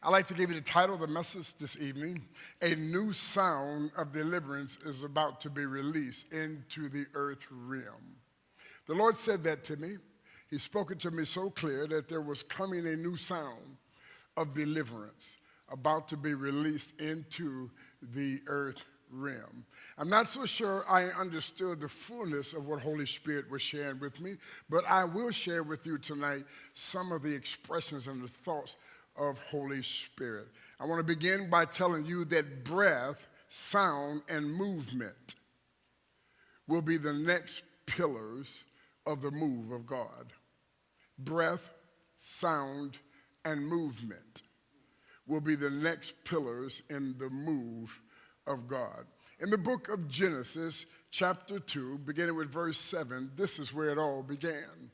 I'd like to give you the title of the message this evening. A new sound of deliverance is about to be released into the earth realm. The Lord said that to me. He spoke it to me so clear that there was coming a new sound of deliverance about to be released into the earth realm. I'm not so sure I understood the fullness of what Holy Spirit was sharing with me, but I will share with you tonight some of the expressions and the thoughts of Holy Spirit. I want to begin by telling you that breath, sound, and movement will be the next pillars of the move of God. Breath, sound, and movement will be the next pillars in the move of God. In the book of Genesis, chapter 2, beginning with verse 7, this is where it all began.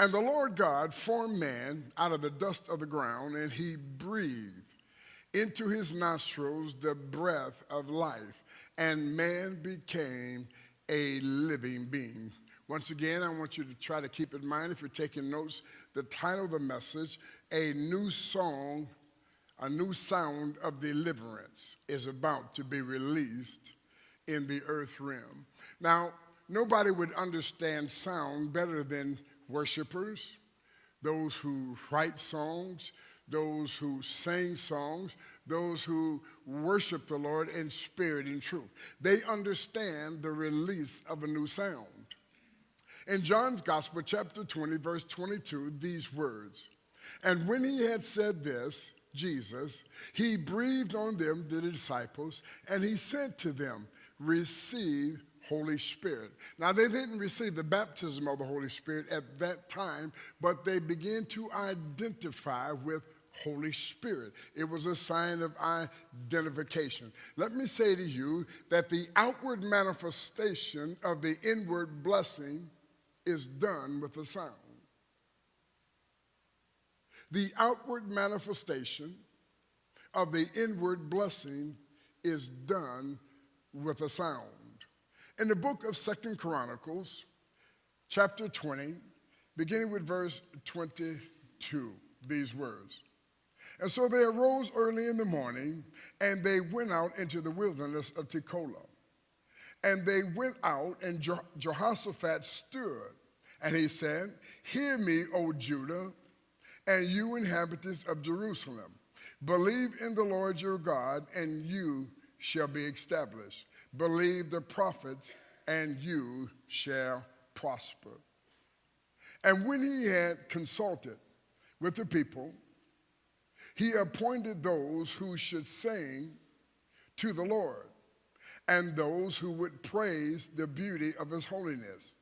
And the Lord God formed man out of the dust of the ground, and he breathed into his nostrils the breath of life, and man became a living being. Once again, I want you to try to keep in mind, if you're taking notes, the title of the message, A New Song, a new sound of deliverance is about to be released in the earth realm. Now, nobody would understand sound better than worshipers, those who write songs, those who sing songs, those who worship the Lord in spirit and truth. They understand the release of a new sound. In John's Gospel, chapter 20, verse 22, these words, and when he had said this, Jesus, he breathed on them, the disciples, and he said to them, receive Holy Spirit. Now, they didn't receive the baptism of the Holy Spirit at that time, but they began to identify with Holy Spirit. It was a sign of identification. Let me say to you that the outward manifestation of the inward blessing is done with a sound. The outward manifestation of the inward blessing is done with a sound. In the book of 2 Chronicles, chapter 20, beginning with verse 22, these words. And so they arose early in the morning, and they went out into the wilderness of Tekoa. And they went out, and Jehoshaphat stood, and he said, hear me, O Judah, and you inhabitants of Jerusalem. Believe in the Lord your God, and you shall be established. Believe the prophets, and you shall prosper. And when he had consulted with the people, he appointed those who should sing to the Lord, and those who would praise the beauty of his holiness.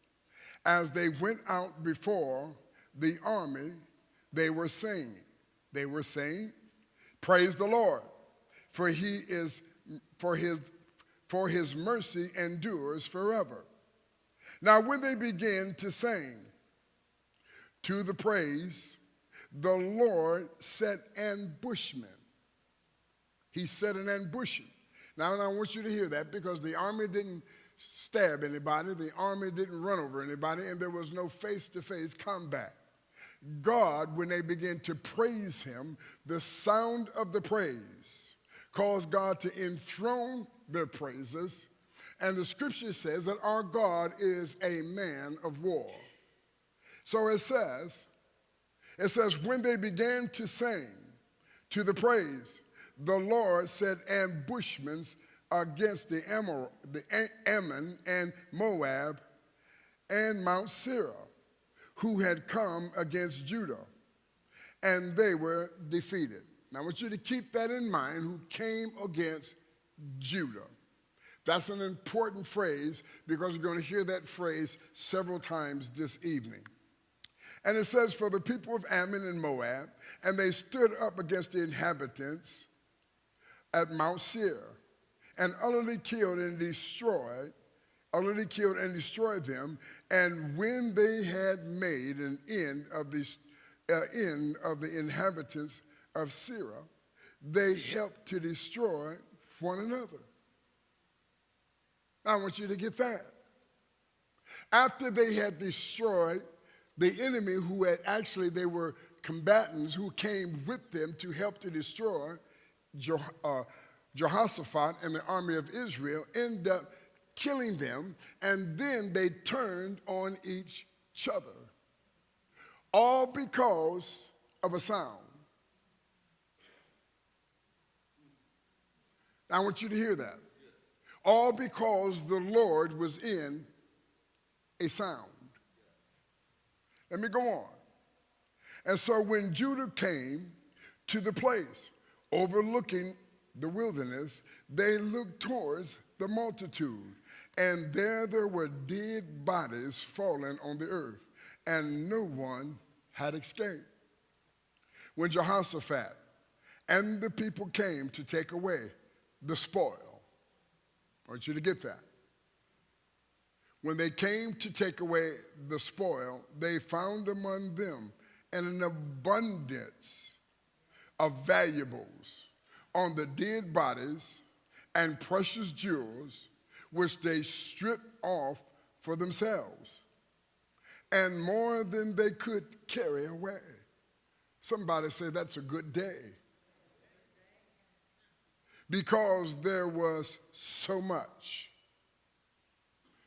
As they went out before the army, they were saying, praise the Lord, for his mercy endures forever. Now when they began to sing to the praise, the Lord set ambushmen. He set an ambushment. Now I want you to hear that, because the army didn't stab anybody, the army didn't run over anybody, and there was no face-to-face combat. God, when they began to praise him, the sound of the praise caused God to enthrone their praises. And the scripture says that our God is a man of war. So it says, when they began to sing to the praise, the Lord set ambushments against the Ammon and Moab and Mount Seir, who had come against Judah, and they were defeated. Now I want you to keep that in mind, who came against Judah. That's an important phrase, because you're going to hear that phrase several times this evening. And it says, for the people of Ammon and Moab, and they stood up against the inhabitants at Mount Seir, and utterly killed and destroyed them. And when they had made an end of the inhabitants of Seir, they helped to destroy one another. I want you to get that. After they had destroyed the enemy who had they were combatants who came with them to help to destroy Jehoshaphat and the army of Israel, ended up killing them, and then they turned on each other. All because of a sound. I want you to hear that. All because the Lord was in a sound. Let me go on. And so when Judah came to the place overlooking the wilderness, they looked towards the multitude, and there were dead bodies fallen on the earth, and no one had escaped. When Jehoshaphat and the people came to take away the spoil, I want you to get that. When they came to take away the spoil, they found among them an abundance of valuables on the dead bodies and precious jewels, which they stripped off for themselves, and more than they could carry away. Somebody say that's a good day. Because there was so much.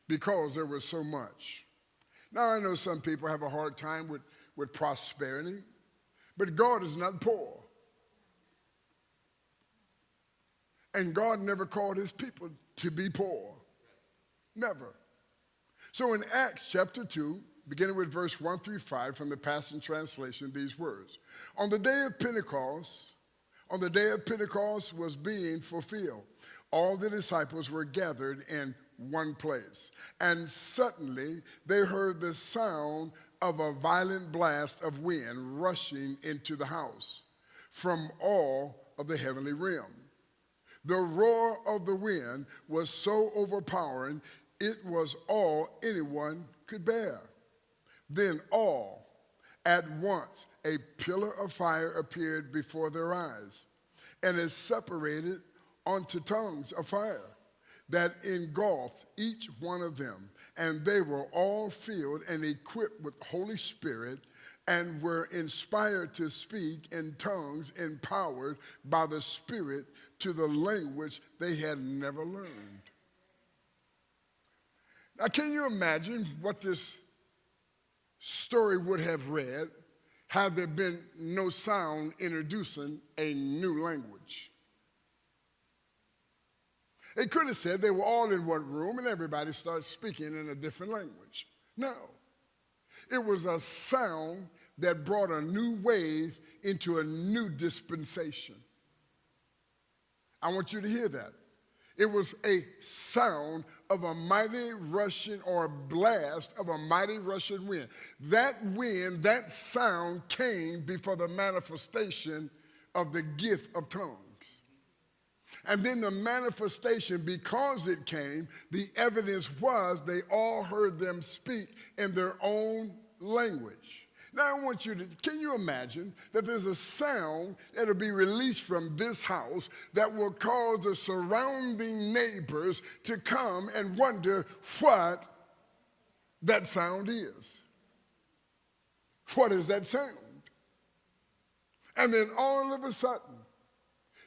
Because there was so much. Now, I know some people have a hard time with prosperity, but God is not poor. And God never called his people to be poor. Never. So in Acts chapter 2, beginning with verse 1 through 5 from the Passion Translation, these words. On the day of Pentecost was being fulfilled. All the disciples were gathered in one place. And suddenly they heard the sound of a violent blast of wind rushing into the house from all of the heavenly realm. The roar of the wind was so overpowering, it was all anyone could bear. Then all at once a pillar of fire appeared before their eyes, and it separated onto tongues of fire that engulfed each one of them. And they were all filled and equipped with the Holy Spirit and were inspired to speak in tongues, empowered by the Spirit to the language they had never learned. Now, can you imagine what this story would have read had there been no sound introducing a new language? It could have said they were all in one room and everybody started speaking in a different language. No. It was a sound that brought a new wave into a new dispensation. I want you to hear that. It was a sound of a mighty rushing, or a blast of a mighty rushing wind. That wind, that sound came before the manifestation of the gift of tongues. And then the manifestation, because it came, the evidence was they all heard them speak in their own language. Now I want you to, can you imagine that there's a sound that will be released from this house that will cause the surrounding neighbors to come and wonder what that sound is? What is that sound? And then all of a sudden,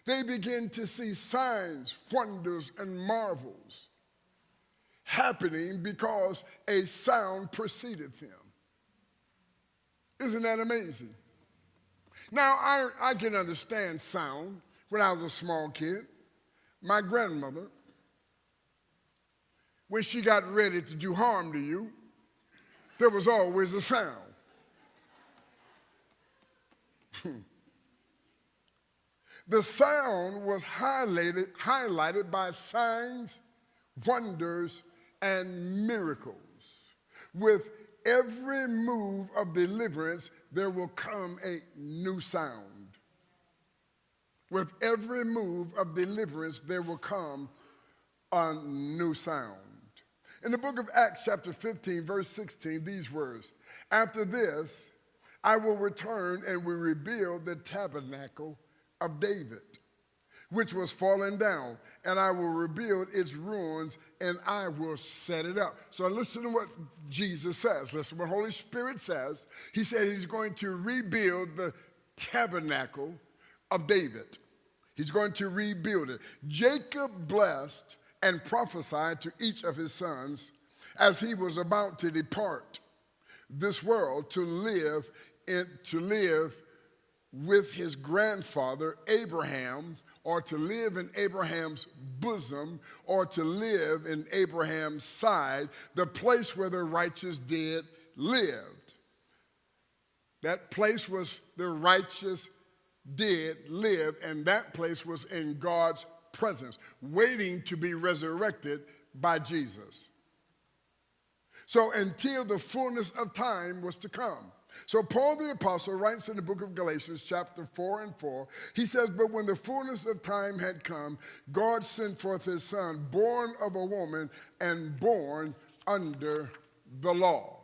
they begin to see signs, wonders, and marvels happening because a sound preceded them. Isn't that amazing? Now, I can understand sound. When I was a small kid, my grandmother, when she got ready to do harm to you, there was always a sound. The sound was highlighted by signs, wonders, and miracles. With every move of deliverance, there will come a new sound. With every move of deliverance, there will come a new sound. In the book of Acts, chapter 15, verse 16, these words, after this, I will return and will rebuild the tabernacle of David, which was fallen down, and I will rebuild its ruins, and I will set it up. So listen to what Jesus says. Listen to what Holy Spirit says. He said he's going to rebuild the tabernacle of David. He's going to rebuild it. Jacob blessed and prophesied to each of his sons as he was about to depart this world to live with his grandfather Abraham, or to live in Abraham's bosom, or to live in Abraham's side, the place where the righteous dead lived. That place was the righteous dead lived, and that place was in God's presence, waiting to be resurrected by Jesus. So until the fullness of time was to come. So Paul the Apostle writes in the book of Galatians chapter 4:4, he says, but when the fullness of time had come, God sent forth his son, born of a woman and born under the law.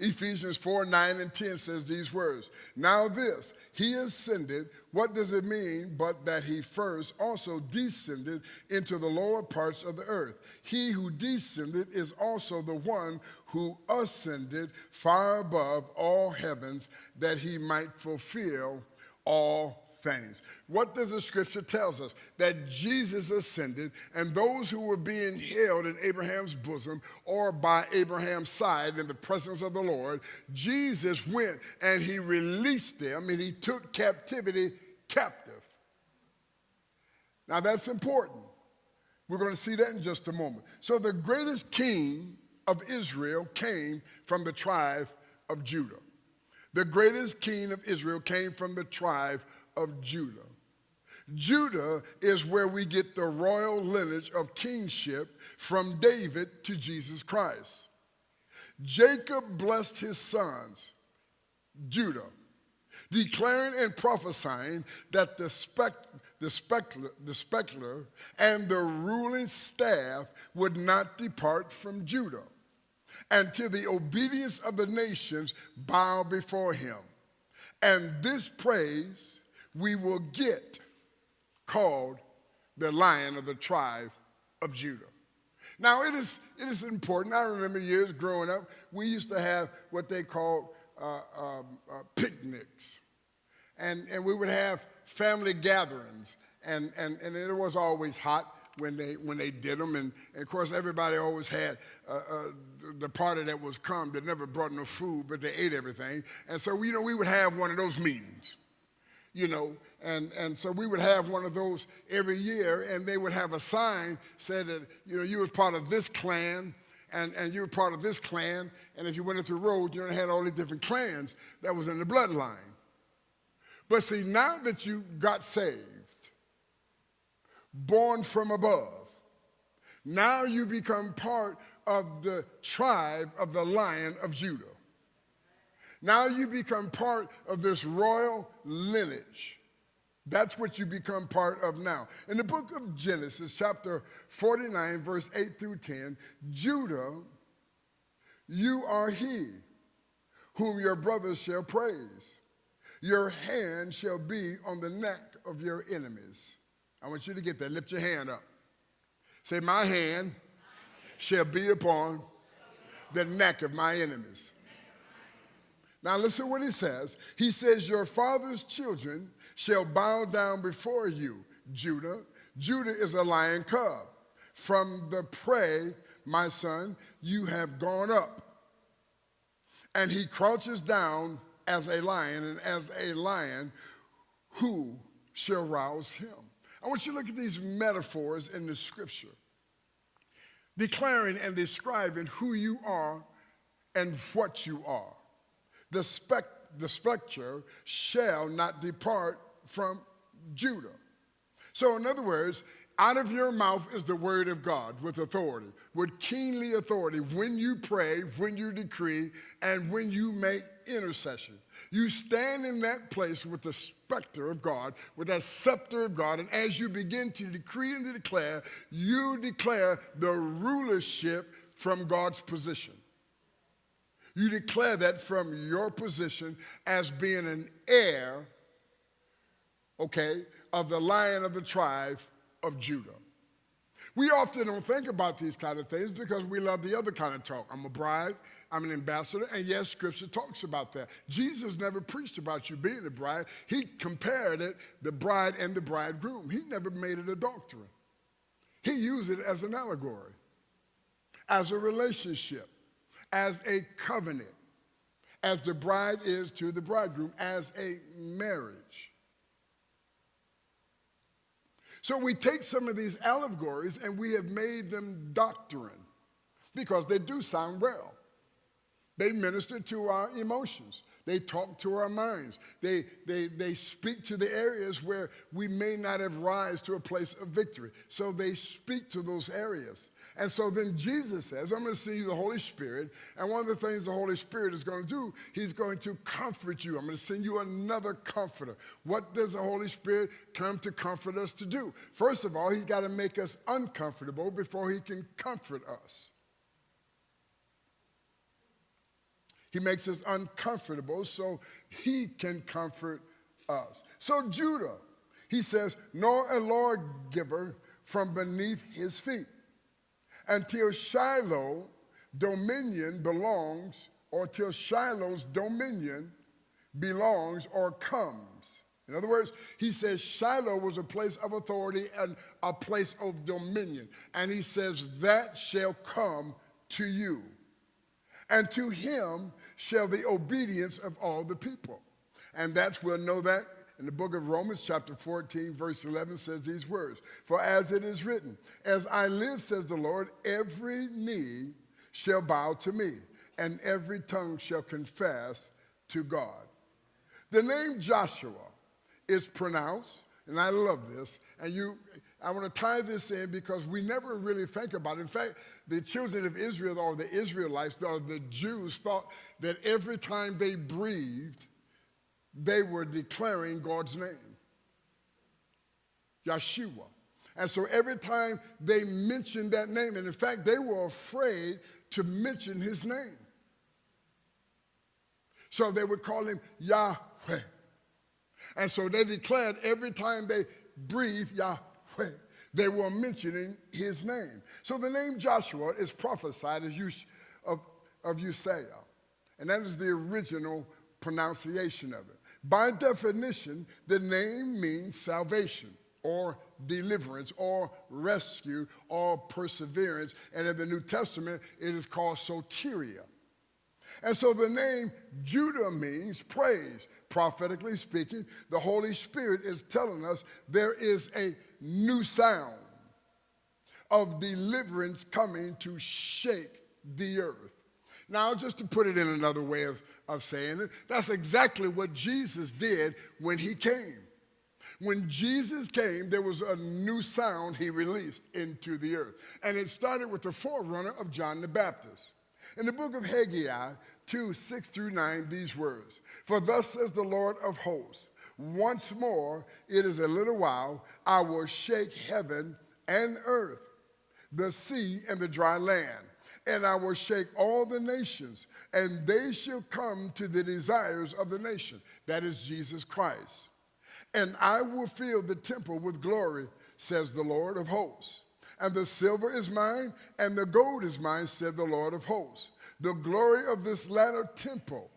Ephesians 4:9-10 says these words, now this, he ascended, what does it mean but that he first also descended into the lower parts of the earth? He who descended is also the one who ascended far above all heavens, that he might fulfill all things. What does the scripture tells us? That Jesus ascended, and those who were being held in Abraham's bosom or by Abraham's side in the presence of the Lord, Jesus went and he released them, and he took captivity captive. Now that's important. We're going to see that in just a moment. So the greatest king of Israel came from the tribe of Judah. The greatest king of Israel came from the tribe of Judah. Judah is where we get the royal lineage of kingship from David to Jesus Christ. Jacob blessed his sons, Judah, declaring and prophesying that the scepter and the ruling staff would not depart from Judah until the obedience of the nations bow before him. And this praise we will get called the Lion of the tribe of Judah. Now it is important. I remember years growing up, we used to have what they called picnics. And we would have family gatherings. And it was always hot when they did them. And of course, everybody always had the party that was come that never brought no food, but they ate everything. And so, we would have one of those meetings, and so we would have one of those every year, and they would have a sign said that, you was part of this clan, and you were part of this clan, and if you went up the road, you had all these different clans that was in the bloodline. But see, now that you got saved, born from above, now you become part of the tribe of the Lion of Judah. Now you become part of this royal lineage. That's what you become part of now. In the book of Genesis, chapter 49, verse 8-10, Judah, you are he whom your brothers shall praise. Your hand shall be on the neck of your enemies. I want you to get that. Lift your hand up. Say, my hand shall be upon the neck of my enemies. Now listen what he says. He says, your father's children shall bow down before you, Judah. Judah is a lion cub. From the prey, my son, you have gone up. And he crouches down as a lion, and as a lion, who shall rouse him? I want you to look at these metaphors in the scripture, declaring and describing who you are and what you are. The scepter shall not depart from Judah. So in other words, out of your mouth is the word of God with authority, with keenly authority, when you pray, when you decree, and when you make intercession. You stand in that place with the specter of God, with that scepter of God, and as you begin to decree and to declare, you declare the rulership from God's position. You declare that from your position as being an heir, okay, of the Lion of the tribe of Judah. We often don't think about these kind of things because we love the other kind of talk. I'm a bride, I'm an ambassador, and yes, Scripture talks about that. Jesus never preached about you being a bride. He compared it, the bride and the bridegroom. He never made it a doctrine. He used it as an allegory, as a relationship, as a covenant, as the bride is to the bridegroom, as a marriage. So we take some of these allegories and we have made them doctrine because they do sound well. They minister to our emotions. They talk to our minds. They speak to the areas where we may not have rise to a place of victory. So they speak to those areas. And so then Jesus says, I'm going to send you the Holy Spirit. And one of the things the Holy Spirit is going to do, he's going to comfort you. I'm going to send you another comforter. What does the Holy Spirit come to comfort us to do? First of all, he's got to make us uncomfortable before he can comfort us. He makes us uncomfortable so he can comfort us. So Judah, he says, nor a lawgiver from beneath his feet, until Shiloh dominion belongs, or till Shiloh's dominion belongs or comes. In other words, he says Shiloh was a place of authority and a place of dominion. And he says, that shall come to you. And to him shall the obedience of all the people. And we'll know that in the book of Romans chapter 14, verse 11 says these words. For as it is written, as I live, says the Lord, every knee shall bow to me, and every tongue shall confess to God. The name Joshua is pronounced, and I love this, and I want to tie this in because we never really think about it. In fact, the children of Israel, or the Israelites, or the Jews, thought that every time they breathed, they were declaring God's name, Yeshua. And so every time they mentioned that name, and in fact, they were afraid to mention his name. So they would call him Yahweh. And so they declared every time they breathed Yahweh, they were mentioning his name. So the name Joshua is prophesied as of Uzziah. And that is the original pronunciation of it. By definition, the name means salvation or deliverance or rescue or perseverance. And in the New Testament, it is called soteria. And so the name Judah means praise. Prophetically speaking, the Holy Spirit is telling us there is a new sound of deliverance coming to shake the earth. Now, just to put it in another way of saying it, that's exactly what Jesus did when he came. When Jesus came, there was a new sound he released into the earth. And it started with the forerunner of John the Baptist. In the book of Haggai 2, 6 through 9, these words, for thus says the Lord of hosts, once more, it is a little while, I will shake heaven and earth, the sea and the dry land. And I will shake all the nations, and they shall come to the desires of the nation. That is Jesus Christ. And I will fill the temple with glory, says the Lord of hosts. And the silver is mine, and the gold is mine, said the Lord of hosts. The glory of this latter temple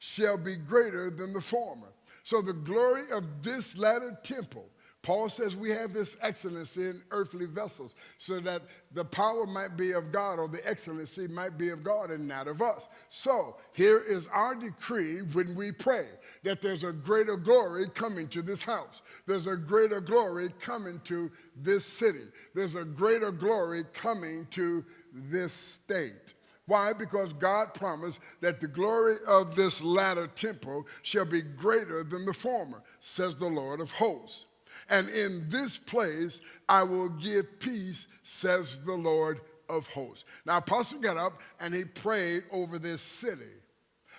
shall be greater than the former. So the glory of this latter temple, Paul says we have this excellency in earthly vessels so that the power might be of God, or the excellency might be of God and not of us. So here is our decree when we pray, that there's a greater glory coming to this house. There's a greater glory coming to this city. There's a greater glory coming to this state. Why? Because God promised that the glory of this latter temple shall be greater than the former, says the Lord of hosts. And in this place I will give peace, says the Lord of hosts. Now, Apostle got up and he prayed over this city.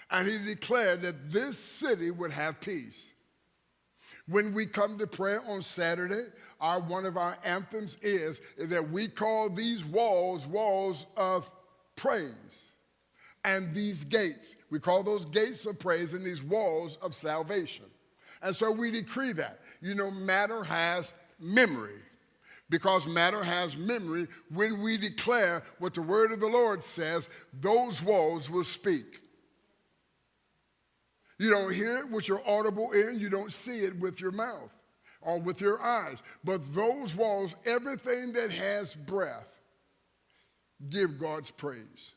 And he declared that this city would have peace. When we come to prayer on Saturday, one of our anthems is that we call these walls of praise. And these gates, we call those gates of praise and these walls of salvation. And so we decree that. You know, matter has memory. Because matter has memory, when we declare what the word of the Lord says, those walls will speak. You don't hear it with your audible ear, you don't see it with your mouth or with your eyes. But those walls, everything that has breath, give God's praise.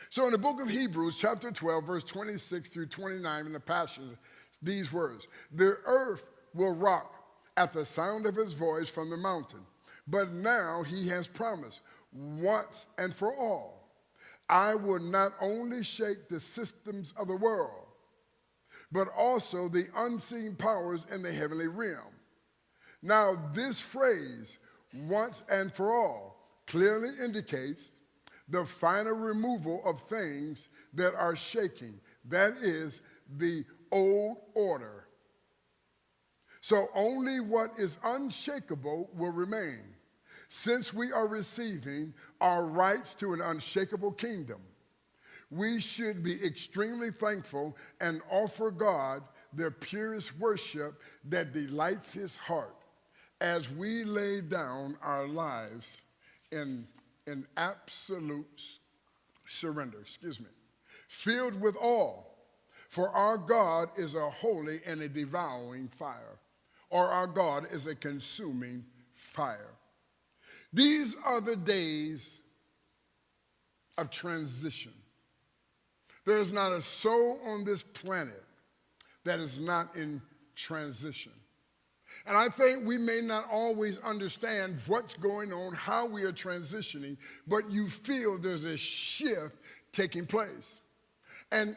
So in the book of Hebrews, chapter 12, verse 26 through 29 in the Passion, these words: the earth will rock at the sound of his voice from the mountain. But now he has promised, once and for all, I will not only shake the systems of the world, but also the unseen powers in the heavenly realm. Now this phrase, once and for all, clearly indicates the final removal of things that are shaking. That is the old order. So only what is unshakable will remain. Since we are receiving our rights to an unshakable kingdom, we should be extremely thankful and offer God the purest worship that delights his heart as we lay down our lives in absolute surrender, filled with awe, for our God is a holy and a devouring fire, or our God is a consuming fire. These are the days of transition. There is not a soul on this planet that is not in transition. And I think we may not always understand what's going on, how we are transitioning, but you feel there's a shift taking place. And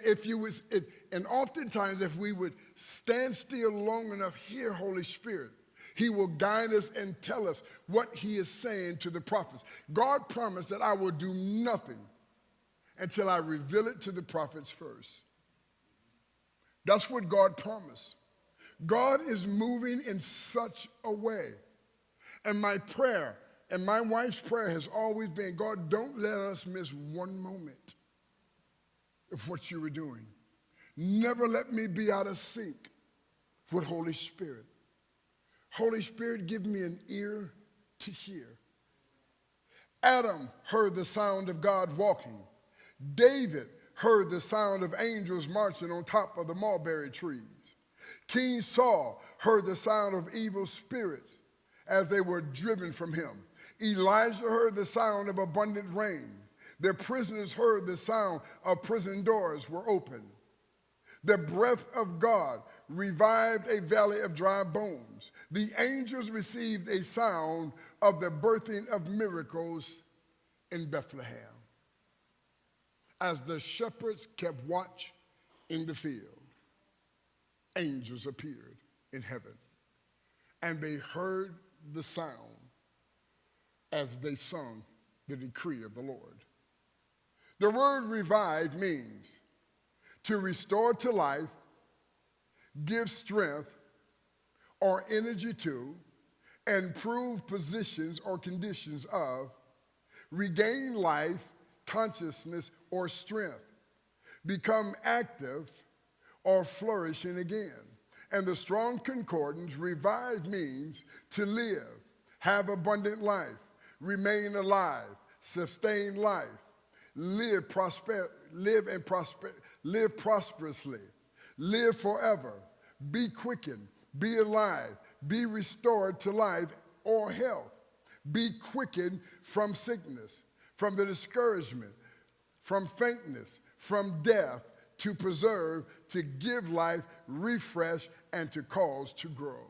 and oftentimes if we would stand still long enough, hear Holy Spirit, he will guide us and tell us what he is saying to the prophets. God promised that I will do nothing until I reveal it to the prophets first. That's what God promised. God is moving in such a way. And my prayer, and my wife's prayer has always been, God, don't let us miss one moment of what you were doing. Never let me be out of sync with Holy Spirit. Holy Spirit, give me an ear to hear. Adam heard the sound of God walking. David heard the sound of angels marching on top of the mulberry trees. King Saul heard the sound of evil spirits as they were driven from him. Elijah heard the sound of abundant rain. The prisoners heard the sound of prison doors were open. The breath of God revived a valley of dry bones. The angels received a sound of the birthing of miracles in Bethlehem. As the shepherds kept watch in the field, angels appeared in heaven, and they heard the sound as they sung the decree of the Lord. The word revive means to restore to life, give strength or energy to, improve positions or conditions of, regain life, consciousness, or strength, become active or flourishing again. And the Strong Concordance, revive means to live, have abundant life, remain alive, sustain life, live prosperously, live forever, be quickened, be alive, be restored to life or health, be quickened from sickness, from the discouragement, from faintness, from death, to preserve, to give life, refresh, and to cause to grow.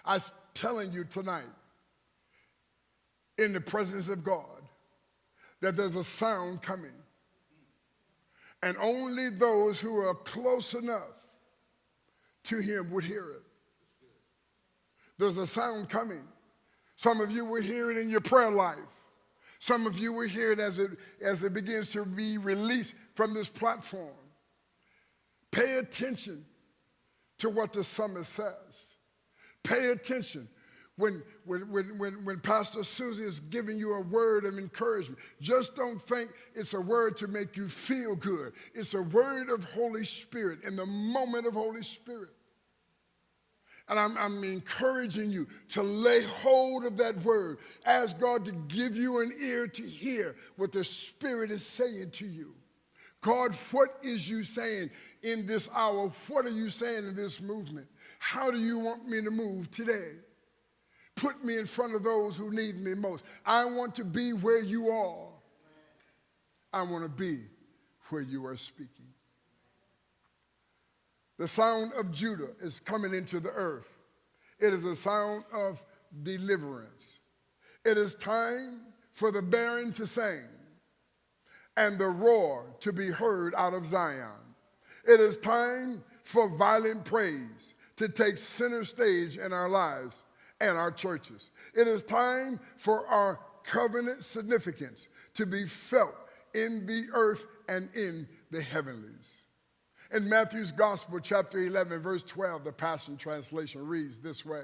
I'm telling you tonight, in the presence of God, that there's a sound coming. And only those who are close enough to him would hear it. There's a sound coming. Some of you will hear it in your prayer life. Some of you will hear it as it begins to be released from this platform. Pay attention to what the psalmist says. Pay attention when Pastor Susie is giving you a word of encouragement. Just don't think it's a word to make you feel good. It's a word of Holy Spirit in the moment of Holy Spirit. And I'm encouraging you to lay hold of that word. Ask God to give you an ear to hear what the Spirit is saying to you. God, what is you saying in this hour? What are you saying in this movement? How do you want me to move today? Put me in front of those who need me most. I want to be where you are. I want to be where you are speaking. The sound of Judah is coming into the earth. It is a sound of deliverance. It is time for the barren to sing and the roar to be heard out of Zion. It is time for violent praise to take center stage in our lives and our churches. It is time for our covenant significance to be felt in the earth and in the heavenlies. In Matthew's Gospel, chapter 11, verse 12, the Passion Translation reads this way: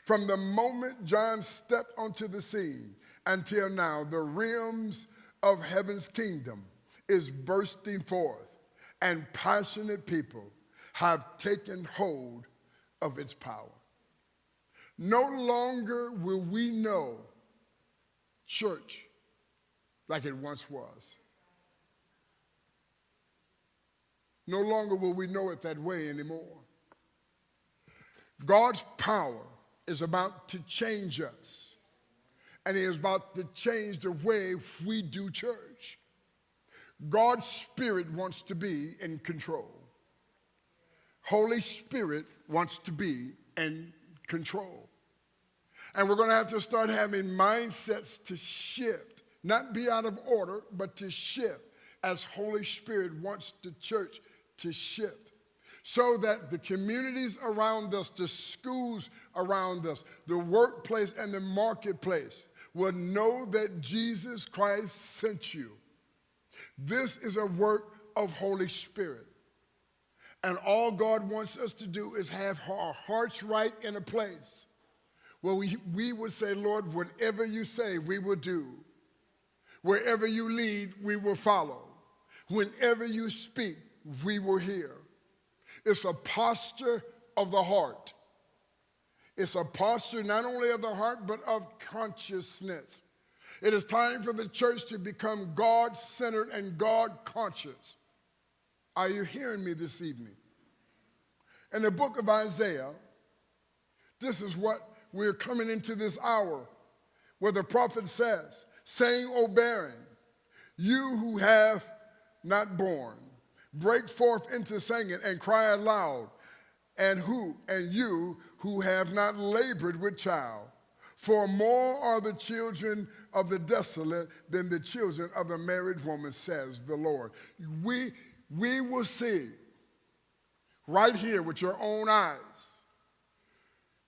From the moment John stepped onto the scene until now, the realms of heaven's kingdom is bursting forth, and passionate people have taken hold of its power. No longer will we know church like it once was. No longer will we know it that way anymore. God's power is about to change us, and He is about to change the way we do church. God's Spirit wants to be in control. Holy Spirit wants to be in control. And we're going to have to start having mindsets to shift, not be out of order, but to shift as Holy Spirit wants the church to shift, so that the communities around us, the schools around us, the workplace and the marketplace will know that Jesus Christ sent you. This is a work of Holy Spirit. And all God wants us to do is have our hearts right in a place where we would say, Lord, whatever you say, we will do. Wherever you lead, we will follow. Whenever you speak, we will hear. It's a posture of the heart. It's a posture not only of the heart, but of consciousness. It is time for the church to become God-centered and God-conscious. Are you hearing me this evening? In the book of Isaiah, this is what we're coming into this hour, where the prophet says, saying, O barren, you who have not born, break forth into singing and cry aloud, and you who have not labored with child. For more are the children of the desolate than the children of the married woman, says the Lord. We will see right here with your own eyes.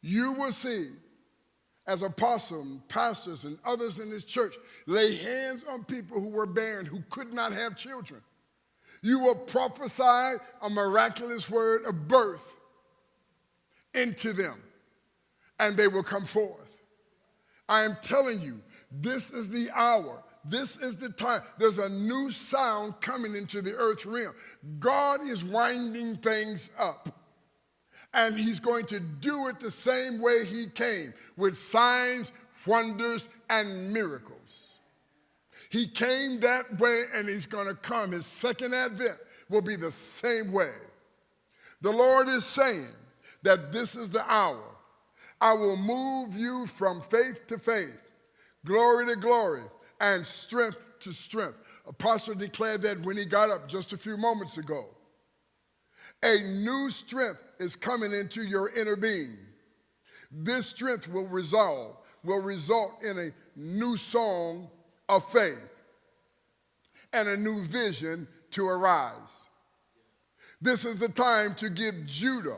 You will see, as apostles, pastors, and others in this church, lay hands on people who were barren, who could not have children. You will prophesy a miraculous word of birth into them, and they will come forth. I am telling you, this is the hour. This is the time. There's a new sound coming into the earth realm. God is winding things up, and He's going to do it the same way He came, with signs, wonders, and miracles. He came that way, and He's going to come. His second advent will be the same way. The Lord is saying that this is the hour. I will move you from faith to faith, glory to glory, and strength to strength. Apostle declared that when he got up just a few moments ago. A new strength is coming into your inner being. This strength will result in a new song of faith and a new vision to arise. This is the time to give Judah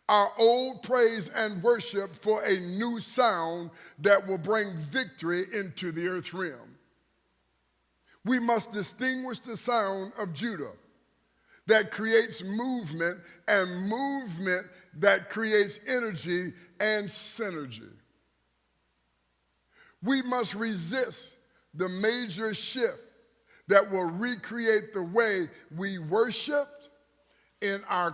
our old praise and worship for a new sound that will bring victory into the earth realm. We must distinguish the sound of Judah that creates movement, and movement that creates energy and synergy. We must resist the major shift that will recreate the way we worshiped in our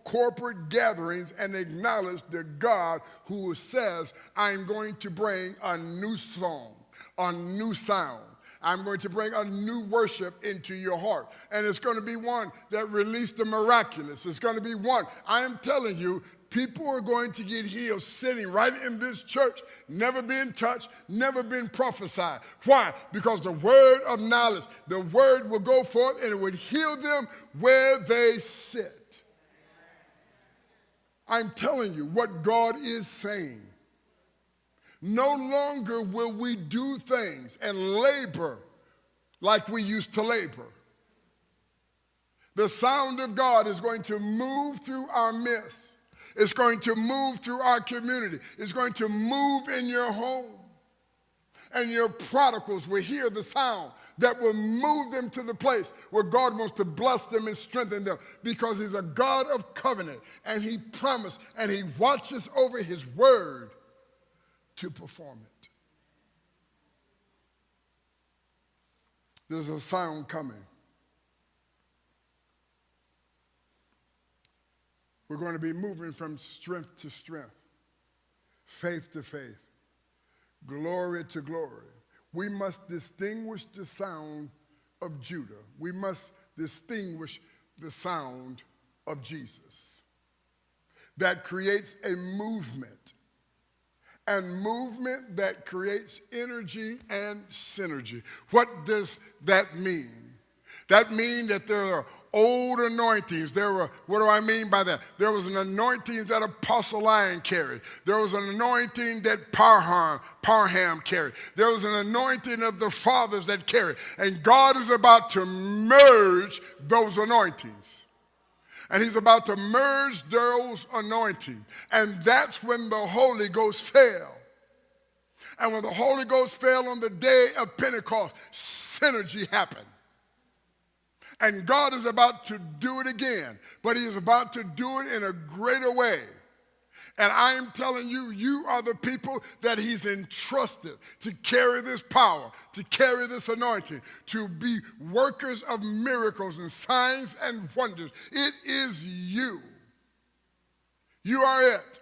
corporate gatherings and acknowledge the God who says, I'm going to bring a new song, a new sound. I'm going to bring a new worship into your heart. And it's going to be one that released the miraculous. It's going to be one, I am telling you, people are going to get healed sitting right in this church, never been touched, never been prophesied. Why? Because the word of knowledge, the word will go forth and it would heal them where they sit. I'm telling you what God is saying. No longer will we do things and labor like we used to labor. The sound of God is going to move through our midst. It's going to move through our community. It's going to move in your home. And your prodigals will hear the sound that will move them to the place where God wants to bless them and strengthen them, because he's a God of covenant, and he promised, and he watches over his word to perform it. There's a sound coming. We're going to be moving from strength to strength, faith to faith, glory to glory. We must distinguish the sound of Judah. We must distinguish the sound of Jesus. That creates a movement. And movement that creates energy and synergy. What does that mean? That means that there are old anointings. What do I mean by that? There was an anointing that Apostle Lion carried. There was an anointing that Parham carried. There was an anointing of the fathers that carried. And God is about to merge those anointings. And he's about to merge those anointings. And that's when the Holy Ghost fell. And when the Holy Ghost fell on the day of Pentecost, synergy happened. And God is about to do it again. But he is about to do it in a greater way. And I am telling you, you are the people that he's entrusted to carry this power, to carry this anointing, to be workers of miracles and signs and wonders. It is you. You are it.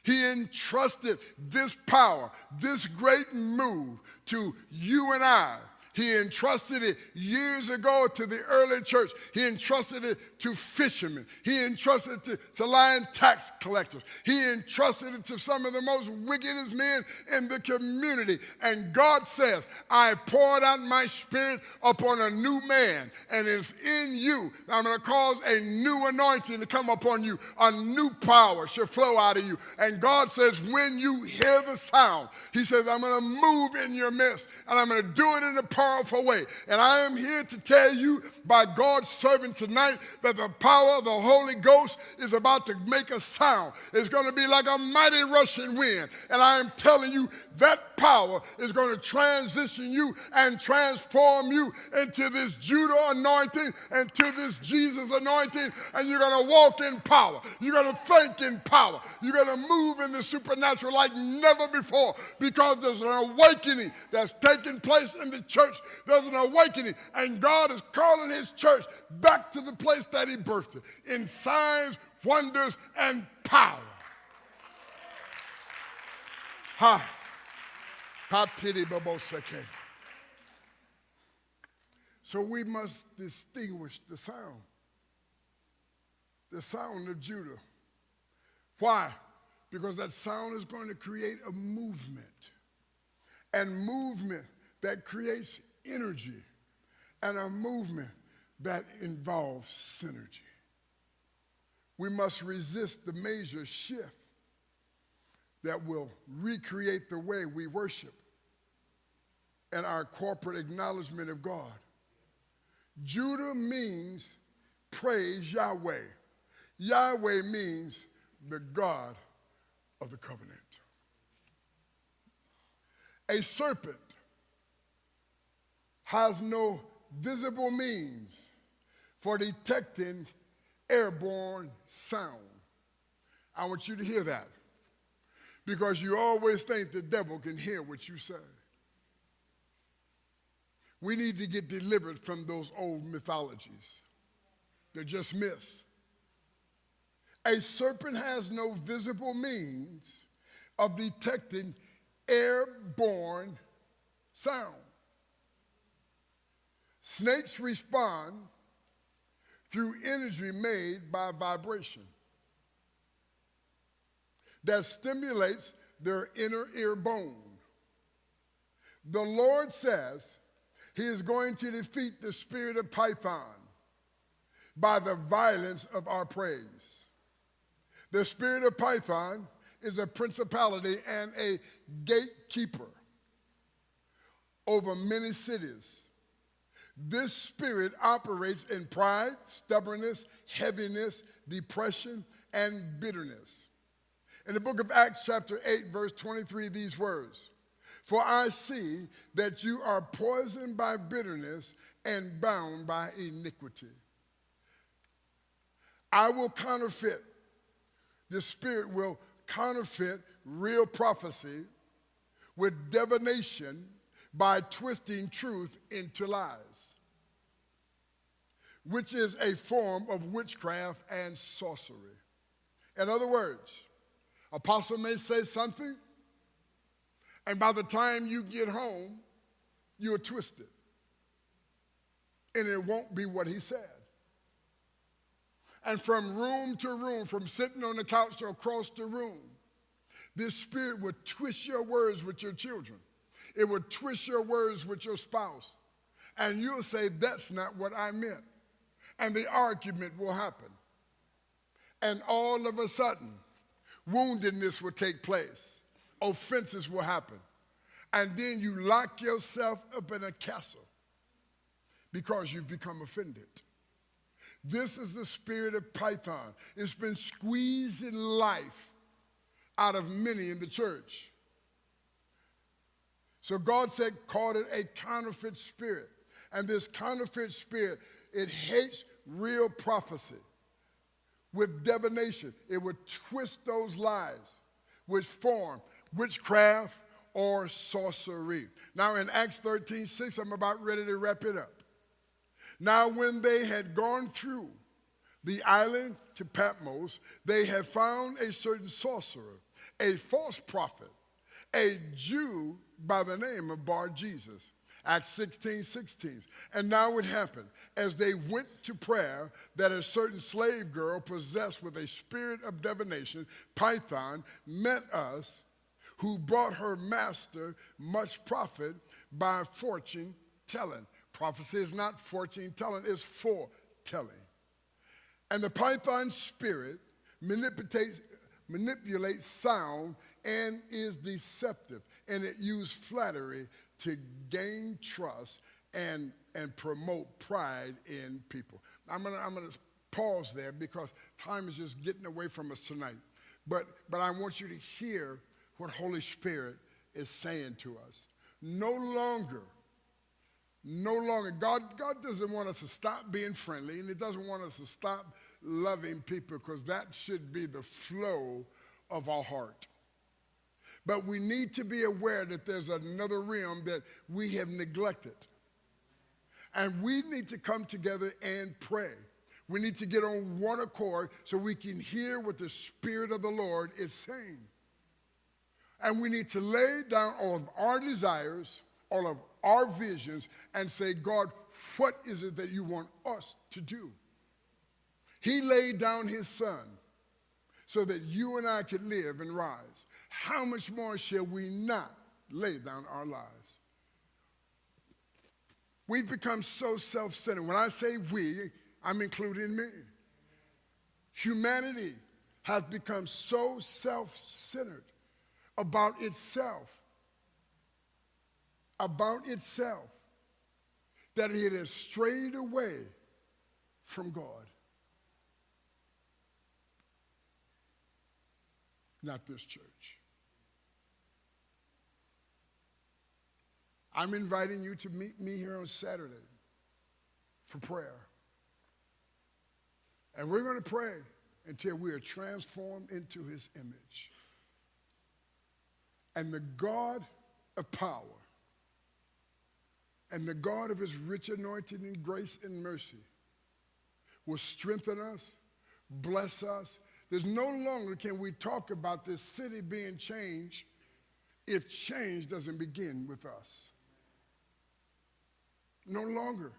He entrusted this power, this great move to you and I. He entrusted it years ago to the early church. He entrusted it to fishermen. He entrusted it to lion tax collectors. He entrusted it to some of the most wickedest men in the community. And God says, I poured out my spirit upon a new man, and it's in you. I'm going to cause a new anointing to come upon you. A new power shall flow out of you. And God says, when you hear the sound, he says, I'm going to move in your midst, and I'm going to do it in a powerful way. And I am here to tell you, by God's servant tonight, that the power of the Holy Ghost is about to make a sound. It's going to be like a mighty rushing wind. And I am telling you, that power is going to transition you and transform you into this Judah anointing and to this Jesus anointing. And you're going to walk in power. You're going to think in power. You're going to move in the supernatural like never before, because there's an awakening that's taking place in the church. There's an awakening, and God is calling his church back to the place that he birthed it, in signs, wonders, and power. Ha. So we must distinguish the sound of Judah. Why? Because that sound is going to create a movement, and movement that creates energy, and a movement that involves synergy. We must resist the major shift that will recreate the way we worship and our corporate acknowledgement of God. Judah means praise Yahweh. Yahweh means the God of the covenant. A serpent has no visible means for detecting airborne sound. I want you to hear that, because you always think the devil can hear what you say. We need to get delivered from those old mythologies. They're just myths. A serpent has no visible means of detecting airborne sound. Snakes respond through energy made by vibration that stimulates their inner ear bone. The Lord says he is going to defeat the spirit of Python by the violence of our praise. The spirit of Python is a principality and a gatekeeper over many cities. This spirit operates in pride, stubbornness, heaviness, depression, and bitterness. In the book of Acts chapter 8, verse 23, these words, "For I see that you are poisoned by bitterness and bound by iniquity." I will counterfeit. The spirit will counterfeit real prophecy with divination by twisting truth into lies, which is a form of witchcraft and sorcery. In other words, apostle may say something, and by the time you get home, you're twisted. And it won't be what he said. And from room to room, from sitting on the couch to across the room, this spirit would twist your words with your children. It would twist your words with your spouse. And you'll say, that's not what I meant. And the argument will happen. And all of a sudden, woundedness will take place. Offenses will happen. And then you lock yourself up in a castle because you've become offended. This is the spirit of Python. It's been squeezing life out of many in the church. So God said, called it a counterfeit spirit. And this counterfeit spirit, it hates real prophecy. With divination, it would twist those lies, which form witchcraft or sorcery. Now in Acts 13:6, I'm about ready to wrap it up. Now when they had gone through the island to Patmos, they had found a certain sorcerer, a false prophet, a Jew by the name of Bar Jesus. Acts 16:16. And now it happened, as they went to prayer, that a certain slave girl possessed with a spirit of divination, Python, met us, who brought her master much profit by fortune telling. Prophecy is not fortune telling, it's foretelling. And the Python spirit manipulates sound and is deceptive. And it used flattery to gain trust and promote pride in people. I'm gonna pause there because time is just getting away from us tonight. But I want you to hear what Holy Spirit is saying to us. No longer, God doesn't want us to stop being friendly, and he doesn't want us to stop loving people, because that should be the flow of our heart. But we need to be aware that there's another realm that we have neglected. And we need to come together and pray. We need to get on one accord so we can hear what the Spirit of the Lord is saying. And we need to lay down all of our desires, all of our visions, and say, God, what is it that you want us to do? He laid down his son so that you and I could live and rise. How much more shall we not lay down our lives? We've become so self-centered. When I say we, I'm including me. Humanity has become so self-centered about itself, that it has strayed away from God. Not this church. I'm inviting you to meet me here on Saturday for prayer. And we're going to pray until we are transformed into his image. And the God of power and the God of his rich anointing and grace and mercy will strengthen us, bless us. There's no longer can we talk about this city being changed if change doesn't begin with us. No longer.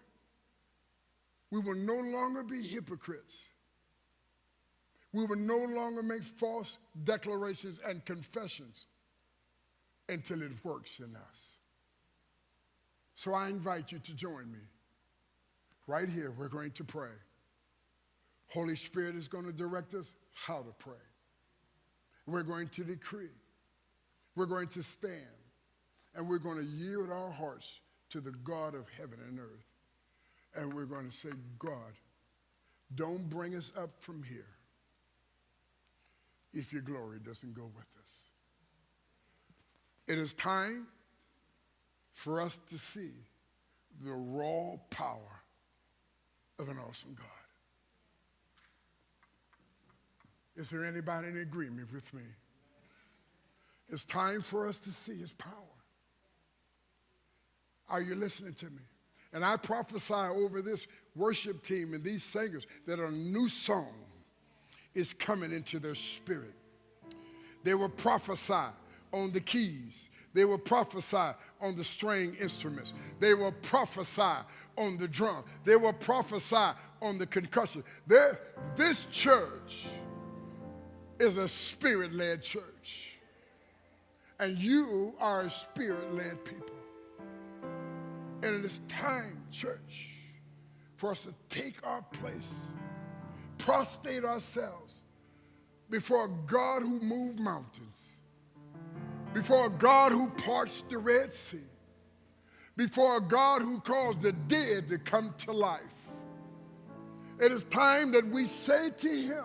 We will no longer be hypocrites. We will no longer make false declarations and confessions until it works in us. So I invite you to join me. Right here, we're going to pray. Holy Spirit is going to direct us how to pray. We're going to decree. We're going to stand. And we're going to yield our hearts to the God of heaven and earth. And we're going to say, God, don't bring us up from here if your glory doesn't go with us. It is time for us to see the raw power of an awesome God. Is there anybody in agreement with me? It's time for us to see his power. Are you listening to me? And I prophesy over this worship team and these singers that a new song is coming into their spirit. They will prophesy on the keys. They will prophesy on the string instruments. They will prophesy on the drum. They will prophesy on the concussion. This church is a spirit-led church. And you are a spirit-led people. And it is time, church, for us to take our place, prostrate ourselves before a God who moved mountains, before a God who parts the Red Sea, before a God who caused the dead to come to life. It is time that we say to him,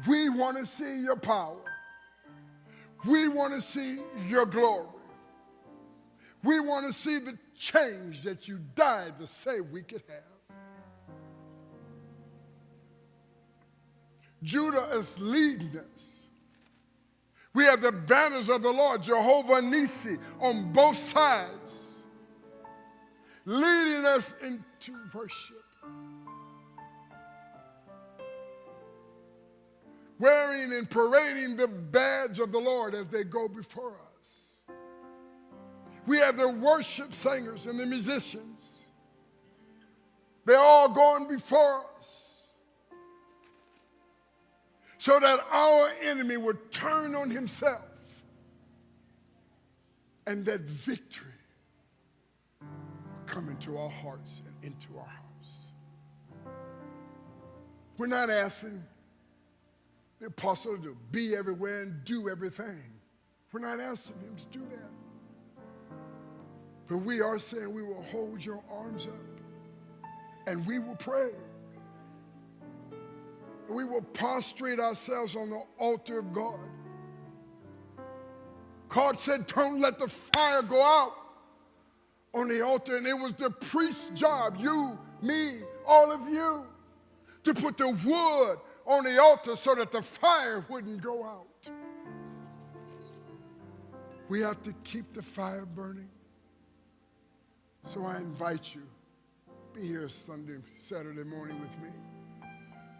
we want to see your power. We want to see your glory. We want to see the change that you died to say we could have. Judah is leading us. We have the banners of the Lord, Jehovah Nissi, on both sides, leading us into worship. Wearing and parading the badge of the Lord as they go before us. We have the worship singers and the musicians. They're all going before us so that our enemy would turn on himself and that victory will come into our hearts and into our house. We're not asking the apostle to be everywhere and do everything. We're not asking him to do that. But we are saying we will hold your arms up and we will pray. And we will prostrate ourselves on the altar of God. God said, don't let the fire go out on the altar. And it was the priest's job, you, me, all of you, to put the wood on the altar so that the fire wouldn't go out. We have to keep the fire burning. So I invite you, be here Saturday morning with me.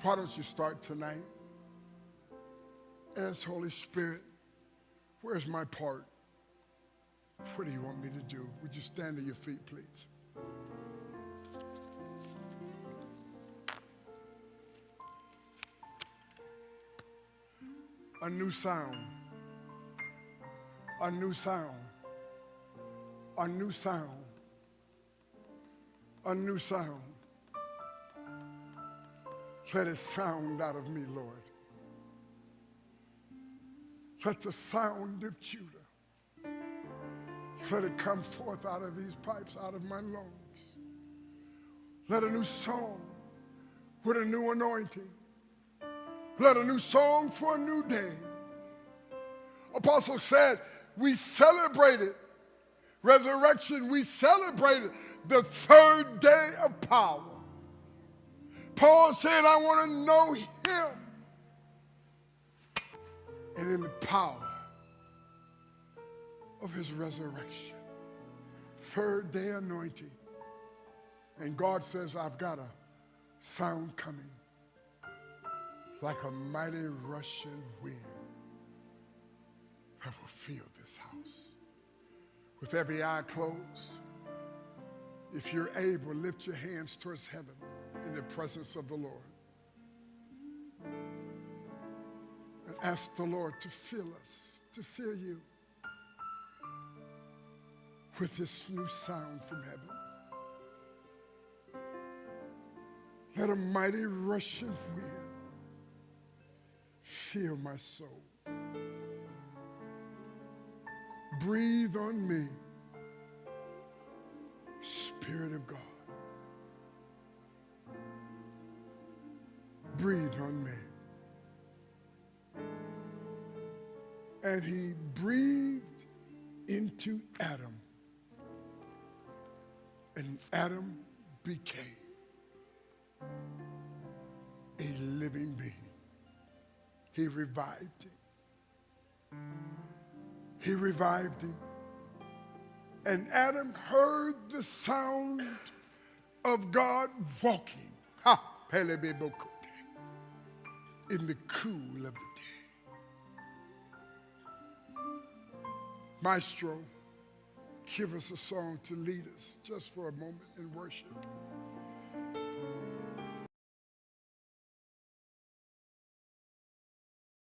Why don't you start tonight? Ask Holy Spirit, where's my part? What do you want me to do? Would you stand to your feet, please? A new sound. A new sound. A new sound. A new sound. Let it sound out of me, Lord. Let the sound of Judah, let it come forth out of these pipes, out of my lungs. Let a new song with a new anointing. Let a new song for a new day. Apostle said, we celebrated resurrection. We celebrated the third day of power. Paul said, I want to know him. And in the power of his resurrection. Third day anointing. And God says, I've got a sound coming like a mighty rushing wind that will fill this house. With every eye closed, if you're able, lift your hands towards heaven in the presence of the Lord. And ask the Lord to fill us, to fill you with this new sound from heaven. Let a mighty rushing wind fill my soul. Breathe on me, Spirit of God. Breathe on me. And he breathed into Adam, and Adam became a living being. He revived him. He revived him. And Adam heard the sound of God walking in the cool of the day. Maestro, give us a song to lead us just for a moment in worship.